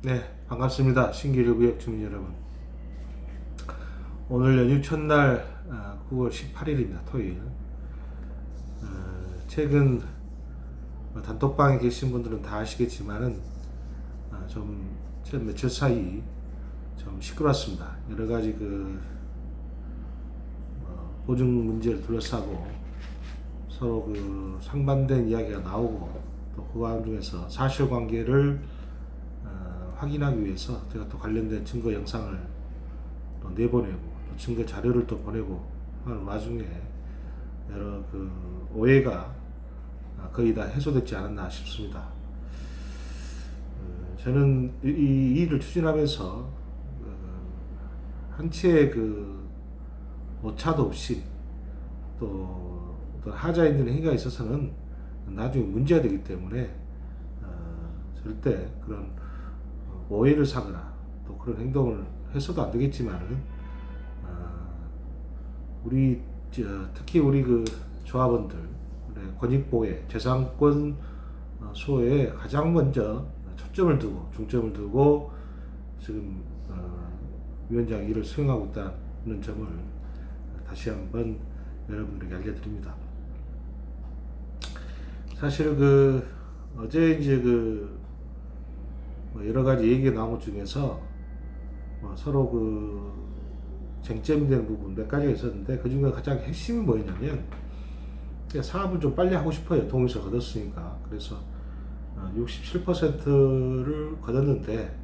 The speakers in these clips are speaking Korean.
네, 반갑습니다. 신기루구역 주민 여러분. 오늘 연휴 첫날 9월 18일입니다. 토요일. 최근 단톡방에 계신 분들은 다 아시겠지만은 좀 며칠 사이 좀 시끄러웠습니다. 여러 가지 보증 문제를 둘러싸고 서로 상반된 이야기가 나오고 또 그 와중에서 사실관계를 확인하기 위해서 제가 또 관련된 증거 영상을 또 내보내고 또 증거 자료를 또 보내고 하는 와중에 여러 오해가 거의 다 해소되지 않았나 싶습니다. 저는 이 일을 추진하면서 한 채의 오차도 없이 또 하자 있는 행위가 있어서는 나중에 문제가 되기 때문에 절대 그런 오해를 사거나 또 그런 행동을 해서도 안 되겠지만은 우리 특히 우리 조합원들 권익보호 재산권 수호에 가장 먼저 초점을 두고 중점을 두고 지금 위원장이 일을 수행하고 있다는 점을 다시 한번 여러분들에게 알려드립니다. 사실 어제 이제 여러 가지 얘기가 나온 것 중에서 서로 쟁점이 되는 부분 몇 가지가 있었는데 그 중에 가장 핵심이 뭐였냐면 사업을 좀 빨리 하고 싶어요. 동의서 얻었으니까. 그래서 67%를 거뒀는데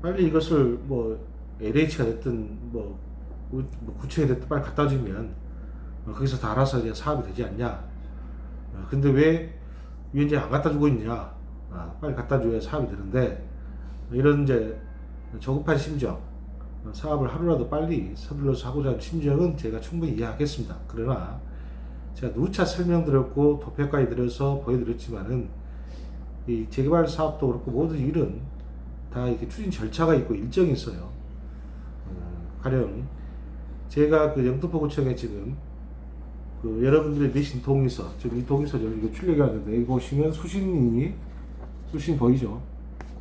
빨리 이것을 LH가 됐든 구청이 됐든 빨리 갖다 주면 거기서 다 알아서 이제 사업이 되지 않냐. 근데 왜 위원장이 안 갖다 주고 있냐. 빨리 갖다 줘야 사업이 되는데 이런 이제 조급한 심정, 사업을 하루라도 빨리 서둘러서 하고자 하는 심정은 제가 충분히 이해하겠습니다. 그러나 제가 누차 설명드렸고 도표까지 드려서 보여드렸지만은 이 재개발 사업도 그렇고 모든 일은 다 이렇게 추진 절차가 있고 일정이 있어요. 가령 제가 영등포구청에 지금 여러분들이 내신 동의서, 지금 이 동의서 이거 출력이 왔는데 이거 보시면 수신 보이죠?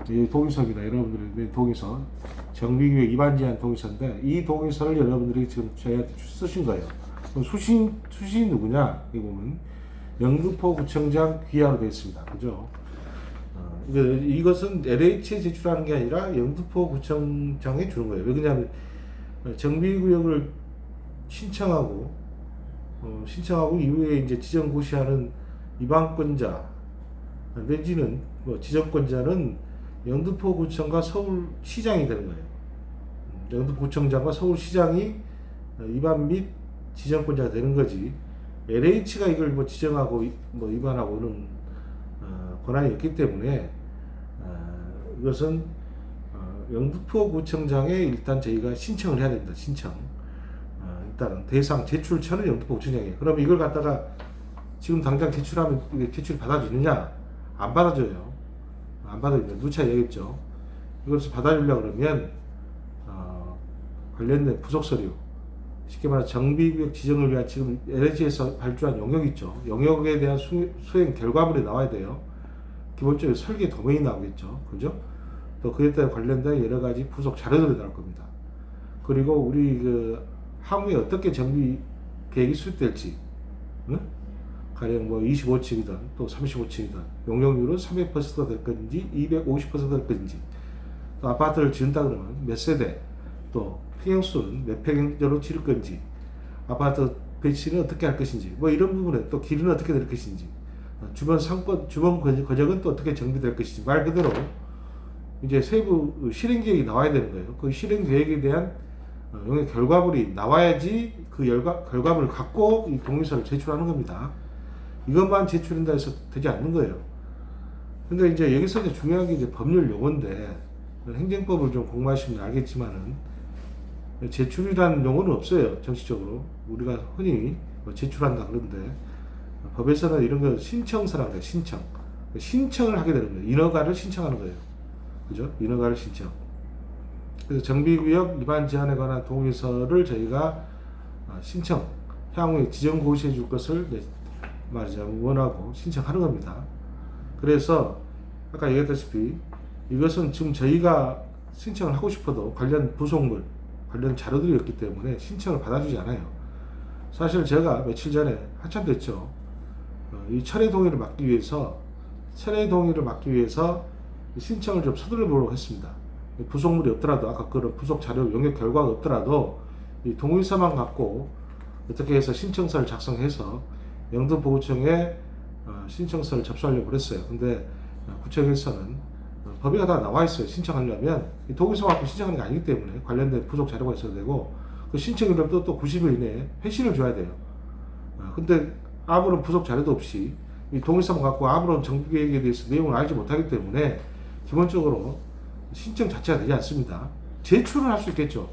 이 동의서입니다. 여러분들의 동의서, 정비계획 위반 제한 동의서인데 이 동의서를 여러분들이 지금 저희한테 쓰신 거예요. 그럼 수신이 누구냐? 여기 보면 영등포구청장 귀하로 되어 있습니다. 그죠? 이것은 LH에 제출하는 게 아니라 영등포구청장에 주는 거예요. 왜 그러냐면 정비구역을 신청하고 이후에 이제 지정고시하는 위반권자 내지는 지정권자는 영등포구청과 서울시장이 되는 거예요. 영등포구청장과 서울시장이 위반 및 지정권자가 되는 거지. LH가 이걸 지정하고 위반하고는 권한이 없기 때문에 이것은 영등포구청장에 일단 저희가 신청을 해야 됩니다. 신청. 일단 대상 제출처는 영등포구청장이에요. 그럼 이걸 갖다가 지금 당장 제출하면 제출 받아주느냐? 안 받아줘요. 안 받아줍니다. 누차 얘기했죠. 이것을 받아주려고 그러면 관련된 부속 서류, 쉽게 말해 정비구역 지정을 위한 지금 LH에서 발주한 영역 있죠. 영역에 대한 수행 결과물이 나와야 돼요. 기본적으로 설계 도메인이 나오겠죠. 그죠? 또 그에 따라 관련된 여러 가지 부속 자료들이 나올 겁니다. 그리고 우리 향후에 어떻게 정비 계획이 수립될지, 응? 가령 25층이든 또 35층이든 용적률은 300%가 될 건지 250%가 될 건지, 또 아파트를 지은다 그러면 몇 세대, 또 평형수는 몇 평형으로 지을 건지, 아파트 배치는 어떻게 할 것인지, 이런 부분에 또 길은 어떻게 될 것인지, 주변 거적은 또 어떻게 정비될 것인지, 말 그대로 이제 세부 실행 계획이 나와야 되는 거예요. 그 실행 계획에 대한 용역 결과물이 나와야지 그 결과물을 갖고 이 동의서를 제출하는 겁니다. 이것만 제출한다 해서 되지 않는 거예요. 근데 이제 여기서 이제 중요한 게 이제 법률 용어인데, 행정법을 좀 공부하시면 알겠지만은 제출이라는 용어는 없어요. 정식적으로 우리가 흔히 제출한다 그러는데 법에서는 이런 거 신청서라고 해요. 신청을 하게 되는 거예요. 인허가를 신청하는 거예요. 그죠? 인허가를 신청. 그래서 정비구역 위반 제한에 관한 동의서를 저희가 신청, 향후에 지정고시해 줄 것을 말하자면 원하고 신청하는 겁니다. 그래서 아까 얘기했다시피 이것은 지금 저희가 신청을 하고 싶어도 관련 부속물, 관련 자료들이 없기 때문에 신청을 받아주지 않아요. 사실 제가 며칠 전에 한참 됐죠. 이 철회 동의를 막기 위해서 신청을 좀 서둘러 보려고 했습니다. 부속물이 없더라도, 아까 그런 부속 자료 용역 결과가 없더라도 이 동의서만 갖고 어떻게 해서 신청서를 작성해서 영등포구청에 신청서를 접수하려고 그랬어요. 근데 구청에서는 법에가 다 나와 있어요. 신청하려면 이 동의서 갖고 신청하는 게 아니기 때문에 관련된 부속 자료가 있어야 되고, 그 신청일로부터 또 90일 이내에 회신을 줘야 돼요. 근데 아무런 부속 자료도 없이 이 동의서만 갖고 아무런 정비계획에 대해서 내용을 알지 못하기 때문에 기본적으로 신청 자체가 되지 않습니다. 제출을 할 수 있겠죠.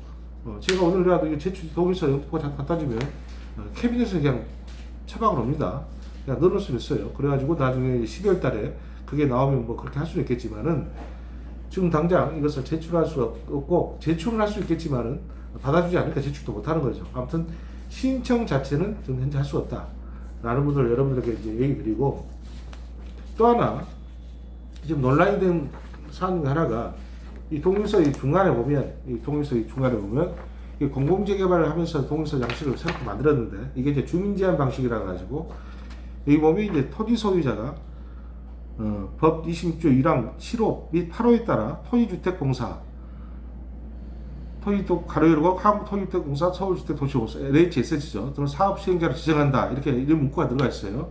제가 오늘이라도 이 제출 동의서 영등포가 갖다 주면 캐비넷에 그냥 처방을 옵니다. 그냥 넣을 수 있어요. 그래가지고 나중에 12월 달에 그게 나오면 뭐 그렇게 할 수는 있겠지만은, 지금 당장 이것을 제출할 수 없고, 제출을 할 수 있겠지만은 받아주지 않으니까 제출도 못하는 거죠. 아무튼 신청 자체는 지금 현재 할 수 없다 라는 분들 여러분들에게 이제 얘기 드리고, 또 하나 지금 논란이 된 사안 중 하나가 이 동의서 이 중간에 보면 이 공공재개발을 하면서 동의서 양식을 새롭게 만들었는데, 이게 이제 주민제한 방식이라 가지고 여기 보면 이제 토지 소유자가 법 26조 1항 7호 및 8호에 따라 토지주택공사, 토지도 가로 열고 한국토지주택공사, 서울주택도시공사, LHS죠 또는 사업시행자를 지정한다, 이렇게 이런 문구가 들어가 있어요.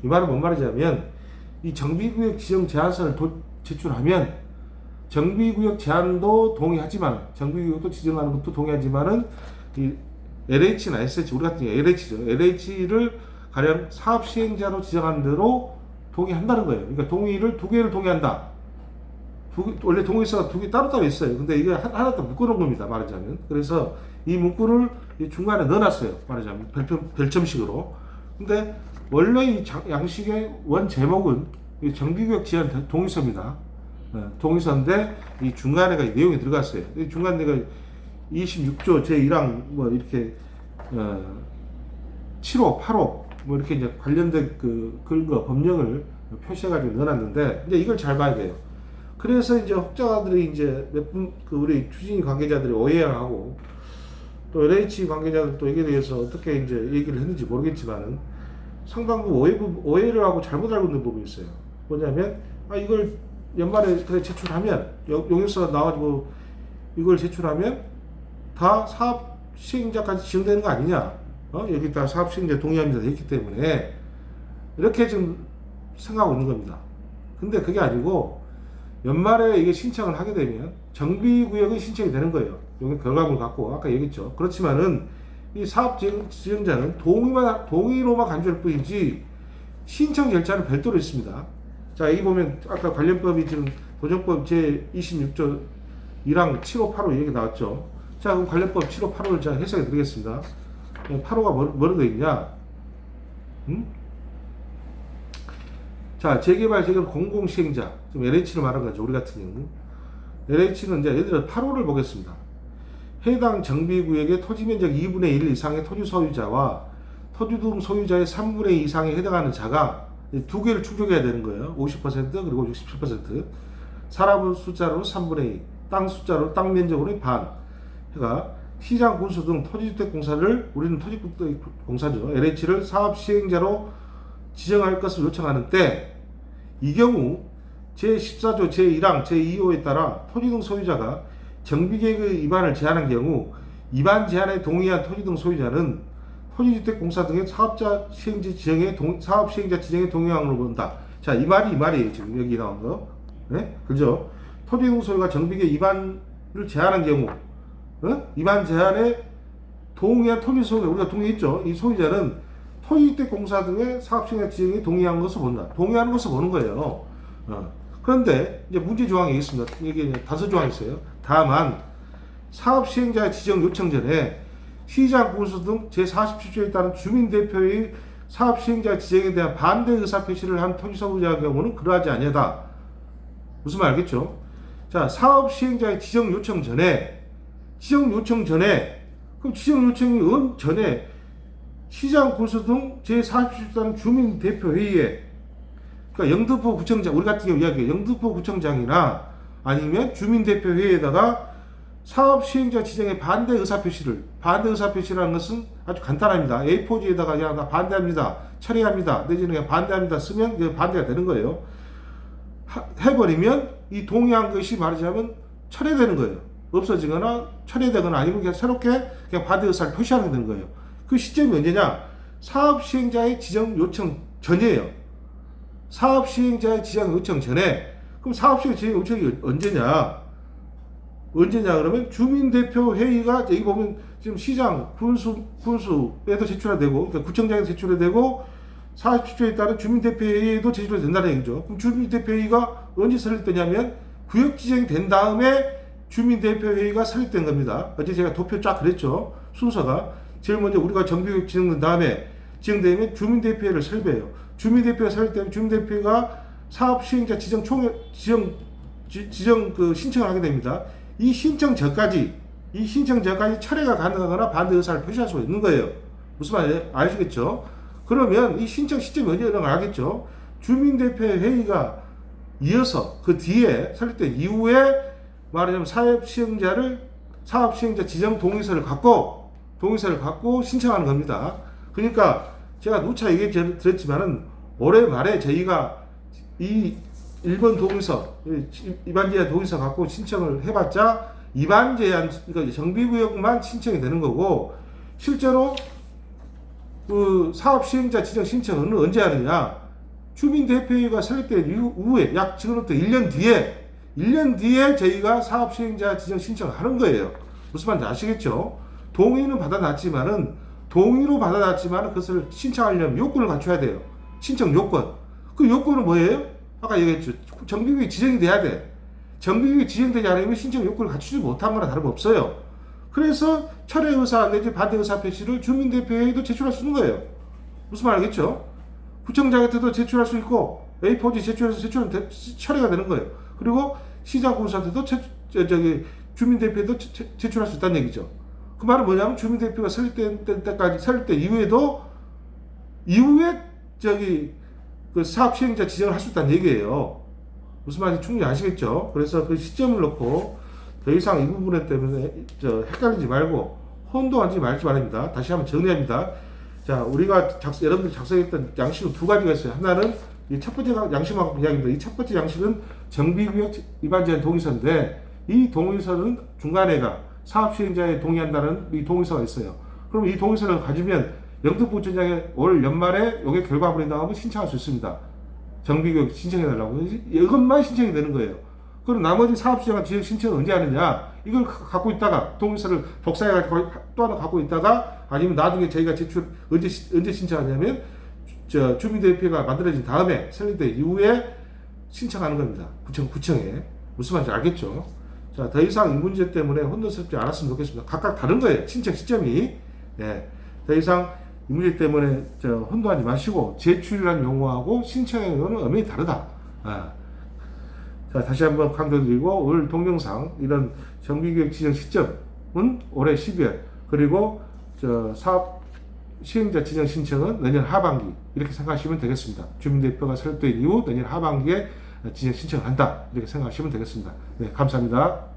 이 말은 뭔 말이냐면, 이 정비구역 지정 제한서를 제출하면 정비구역 제한도 동의하지만, 정비구역도 지정하는 것도 동의하지만은 이 LH나 SH, 우리 같은 경우 LH죠. LH를 가령 사업시행자로 지정하는 대로 동의한다는 거예요. 그러니까 동의를 두 개를 동의한다. 원래 동의서가 두 개 따로따로 있어요. 근데 이게 하나 더 묶어놓은 겁니다, 말하자면. 그래서 이 문구를 중간에 넣어놨어요, 말하자면. 별점식으로. 근데 원래 이 양식의 원 제목은 정비구역 제한 동의서입니다. 동의서인데 이 중간에가 내용이 들어갔어요. 이 중간 내가 26조 제1항 뭐 이렇게 7호, 8호 뭐 이렇게 이제 관련된 그 근거 법령을 표시해가지고 넣어놨는데, 이제 이걸 잘 봐야 돼요. 그래서 이제 혹자들이 이제 몇 분 그 우리 추진위 관계자들이 오해하고, 또 LH 관계자들도 이게 대해서 어떻게 이제 얘기를 했는지 모르겠지만은 상당히 오해를 하고 잘못 알고 있는 부분이 있어요. 뭐냐면, 이걸 연말에 그래 제출하면 용역서가 나와가지고 이걸 제출하면 다 사업 시행자까지 지정되는 거 아니냐? 여기다 사업 시행자 동의합니다 했기 때문에 이렇게 지금 생각하고 있는 겁니다. 근데 그게 아니고, 연말에 이게 신청을 하게 되면 정비구역은 신청이 되는 거예요. 여기 결과물을 갖고 아까 얘기했죠. 그렇지만은 이 사업 지정자는 동의로만 간주할 뿐이지 신청 절차는 별도로 있습니다. 자, 여기 보면 아까 관련법이 지금 도정법 제 26조 1항 7호 8호 얘기 나왔죠. 자, 그럼 관련법 7호 8호를 제가 해석해 드리겠습니다. 8호가 뭐로 되어 있냐? 자, 재개발 공공시행자, 지금 LH를 말한 거죠. 우리 같은 경우 LH는 이제 예를 들어 8호를 보겠습니다. 해당 정비구역의 토지면적 2분의 1 이상의 토지 소유자와 토지 등 소유자의 3분의 2 이상에 해당하는 자가 두 개를 충족해야 되는 거예요. 50% 그리고 67%. 사람 숫자로 3분의 2, 땅 숫자로 땅 면적으로 반. 그러니까 시장 군수 등 토지주택공사를, 우리는 토지주택공사죠. LH를 사업 시행자로 지정할 것을 요청하는 때, 이 경우 제14조 제1항 제2호에 따라 토지 등 소유자가 정비계획의 위반을 제한한 경우 위반 제한에 동의한 토지 등 소유자는 토지주택공사 등의 사업 시행자 지정에 동의함으로 본다. 자, 이 말이에요. 지금 여기 나온 거. 네? 그죠? 토지 등 소유가 정비계획 위반을 제한한 경우, 위반 제한에 동의한 토지 소유자, 우리가 동의했죠. 이 소유자는 토지주택공사 등의 사업시행자 지정에 동의한 것을 본다. 동의하는 것을 보는 거예요. 그런데 이제 문제 조항이 있습니다. 이게 5조항이 있어요. 다만 사업시행자 지정 요청 전에 시장 군수 등 제47조에 따른 주민대표의 사업시행자 지정에 대한 반대 의사표시를 한 토지소유자의 경우는 그러하지 아니하다. 무슨 말 알겠죠? 자, 사업시행자의 지정 요청 전에, 그럼 지정 요청이 전에 시장 군수 등 제47조에 따른 주민대표회의에, 그러니까 영등포구청장, 우리 같은 경우 이야기해요. 영등포구청장이나 아니면 주민대표회의에다가 사업시행자 지정에 반대 의사표시라는 것은 아주 간단합니다. A4지에다가 그냥 나 반대합니다, 철회합니다, 내지는 그냥 반대합니다 쓰면 그게 반대가 되는 거예요. 해버리면 이 동의한 것이 말하자면 철회되는 거예요. 없어지거나 철회되거나 아니면 그냥 새롭게 그냥 반대 의사를 표시하는 게 되는 거예요. 그 시점이 언제냐? 사업시행자의 지정 요청 전이에요. 사업시행자의 지정 요청 전에. 그럼 사업시행 지정 요청이 언제냐 그러면 주민대표회의가 여기 보면 지금 시장, 군수에도 제출해야 되고, 그러니까 구청장에도 제출해야 되고, 40조에 따른 주민대표회의에도 제출이 된다는 얘기죠. 그럼 주민대표회의가 언제 설립되냐면 구역 지정이 된 다음에 주민대표회의가 설립된 겁니다. 어제 제가 도표 쫙 그랬죠. 순서가 제일 먼저 우리가 정비구역 지정된 다음에 지정되면 주민대표회의를 설립해요. 주민대표가 설립되면 주민대표가 사업시행자 지정 그 신청을 하게 됩니다. 이 신청 전까지 철회가 가능하거나 반대 의사를 표시할 수가 있는 거예요. 무슨 말인지 아시겠죠? 그러면 이 신청 시점이 언제 일어나는 걸 알겠죠? 주민대표회의가 이어서 그 뒤에 설립된 이후에 말하자면 사업시행자 지정 동의서를 갖고 신청하는 겁니다. 그러니까 제가 누차 얘기 드렸지만은 올해 말에 저희가 이 1번 동의서, 위반 제한 동의서 갖고 신청을 해봤자 위반 제한, 그러니까 정비구역만 신청이 되는 거고, 실제로 그 사업시행자 지정 신청은 언제 하느냐? 주민대표회의가 설립된 이후에 약 지금부터 1년 뒤에 저희가 사업시행자 지정 신청을 하는 거예요. 무슨 말인지 아시겠죠? 동의로 받아놨지만은 그것을 신청하려면 요건을 갖춰야 돼요. 신청 요건. 그 요건은 뭐예요? 아까 얘기했죠. 정비구역이 지정이 돼야 돼. 정비구역이 지정되지 않으면 신청 요건을 갖추지 못한 거나 다름없어요. 그래서 철회 의사 내지 반대 의사 표시를 주민대표회의도 제출할 수 있는 거예요. 무슨 말 알겠죠? 구청장한테도 제출할 수 있고 A4지 제출해서 철회가 되는 거예요. 그리고 시장군수한테도 주민대표회의도 제출할 수 있다는 얘기죠. 그 말은 뭐냐면 주민대표가 설립된 이후에 그 사업시행자 지정을 할 수 있다는 얘기예요. 무슨 말인지 충분히 아시겠죠? 그래서 그 시점을 놓고 더 이상 이 부분 때문에 헷갈리지 말고 혼동하지 말지 바랍니다. 다시 한번 정리합니다. 자, 우리가 여러분들이 작성했던 양식은 두 가지가 있어요. 하나는 이 첫 번째 양식하고 이야기입니다. 이 첫 번째 양식은 정비구역 위반 제한 동의서인데, 이 동의서는 중간에가 사업시행자에 동의한다는 이 동의서가 있어요. 그럼 이 동의서를 가지면 영등포구청장에 올 연말에 요게 결과물이 나오면 신청할 수 있습니다. 정비구역 신청해달라고. 이것만 신청이 되는 거예요. 그럼 나머지 사업시행자 지정 신청은 언제 하느냐? 이걸 갖고 있다가 동의서를 복사해가지고 또 하나 갖고 있다가, 아니면 나중에 저희가 언제 신청하냐면 주민대표가 만들어진 다음에 설립된 이후에 신청하는 겁니다. 구청에. 무슨 말인지 알겠죠? 자, 더 이상 이 문제 때문에 혼돈스럽지 않았으면 좋겠습니다. 각각 다른 거예요. 신청 시점이. 예. 더 이상 이 문제 때문에 혼돈하지 마시고, 제출이라는 용어하고 신청의 용어는 엄연히 다르다. 아. 자, 다시 한번 강조드리고, 오늘 동영상 이런 정비구역 지정 시점은 올해 12월, 그리고 사업 시행자 지정 신청은 내년 하반기, 이렇게 생각하시면 되겠습니다. 주민대표가 설립된 이후 내년 하반기에 지정 신청을 한다, 이렇게 생각하시면 되겠습니다. 네, 감사합니다.